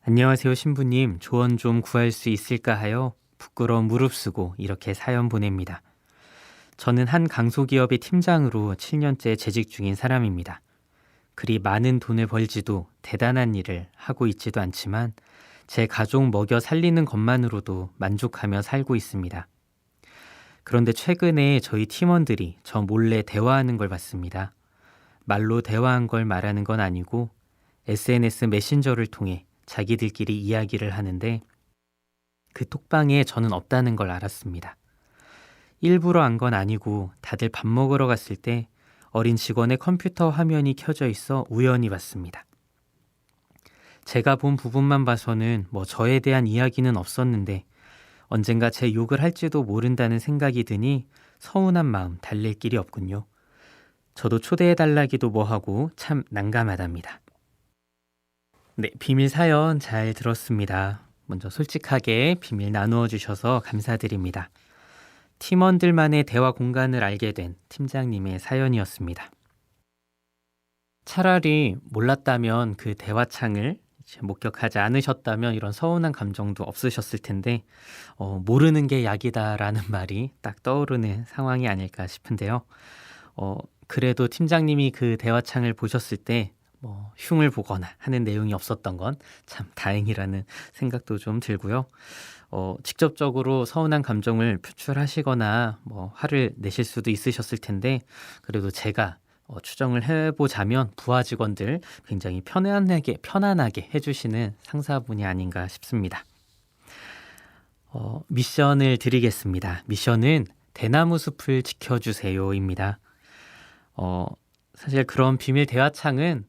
안녕하세요, 신부님. 조언 좀 구할 수 있을까 하여 부끄러운 무릅쓰고 이렇게 사연 보냅니다. 저는 한 강소기업의 팀장으로 7년째 재직 중인 사람입니다. 그리 많은 돈을 벌지도 대단한 일을 하고 있지도 않지만 제 가족 먹여 살리는 것만으로도 만족하며 살고 있습니다. 그런데 최근에 저희 팀원들이 저 몰래 대화하는 걸 봤습니다. 말로 대화한 걸 말하는 건 아니고 SNS 메신저를 통해 자기들끼리 이야기를 하는데 그 톡방에 저는 없다는 걸 알았습니다. 일부러 안 건 아니고 다들 밥 먹으러 갔을 때 어린 직원의 컴퓨터 화면이 켜져 있어 우연히 봤습니다. 제가 본 부분만 봐서는 저에 대한 이야기는 없었는데 언젠가 제 욕을 할지도 모른다는 생각이 드니 서운한 마음 달랠 길이 없군요. 저도 초대해달라기도 뭐하고 참 난감하답니다. 네, 비밀 사연 잘 들었습니다. 먼저 솔직하게 비밀 나누어 주셔서 감사드립니다. 팀원들만의 대화 공간을 알게 된 팀장님의 사연이었습니다. 차라리 몰랐다면 그 대화창을 목격하지 않으셨다면 이런 서운한 감정도 없으셨을 텐데 모르는 게 약이다라는 말이 딱 떠오르는 상황이 아닐까 싶은데요. 그래도 팀장님이 그 대화창을 보셨을 때 흉을 보거나 하는 내용이 없었던 건 참 다행이라는 생각도 좀 들고요. 직접적으로 서운한 감정을 표출하시거나 화를 내실 수도 있으셨을 텐데 그래도 제가 추정을 해보자면 부하 직원들 굉장히 편안하게 해주시는 상사분이 아닌가 싶습니다. 미션을 드리겠습니다. 미션은 대나무 숲을 지켜주세요입니다. 사실 그런 비밀 대화창은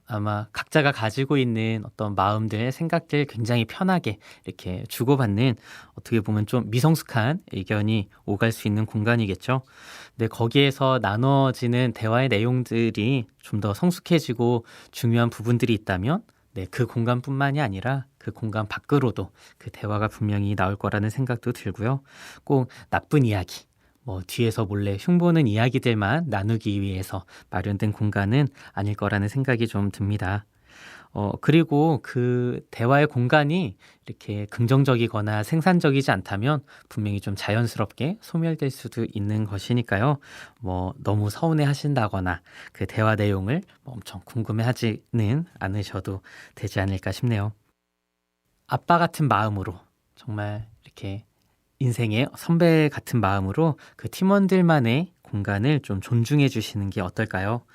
아마 각자가 가지고 있는 어떤 마음들, 생각들 굉장히 편하게 이렇게 주고받는 어떻게 보면 좀 미성숙한 의견이 오갈 수 있는 공간이겠죠. 근데 거기에서 나눠지는 대화의 내용들이 좀 더 성숙해지고 중요한 부분들이 있다면 그 공간뿐만이 아니라 그 공간 밖으로도 그 대화가 분명히 나올 거라는 생각도 들고요. 꼭 나쁜 이야기, 뒤에서 몰래 흉보는 이야기들만 나누기 위해서 마련된 공간은 아닐 거라는 생각이 좀 듭니다. 그리고 그 대화의 공간이 이렇게 긍정적이거나 생산적이지 않다면 분명히 좀 자연스럽게 소멸될 수도 있는 것이니까요. 너무 서운해 하신다거나 그 대화 내용을 엄청 궁금해 하지는 않으셔도 되지 않을까 싶네요. 아빠 같은 마음으로 정말 이렇게 인생의 선배 같은 마음으로 그 팀원들만의 공간을 좀 존중해 주시는 게 어떨까요?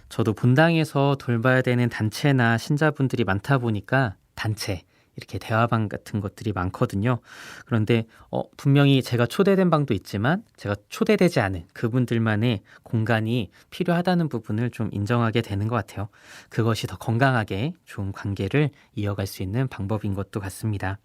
저도 본당에서 돌봐야 되는 단체나 신자분들이 많다 보니까 단체, 이렇게 대화방 같은 것들이 많거든요. 그런데 분명히 제가 초대된 방도 있지만 제가 초대되지 않은 그분들만의 공간이 필요하다는 부분을 좀 인정하게 되는 것 같아요. 그것이 더 건강하게 좋은 관계를 이어갈 수 있는 방법인 것도 같습니다.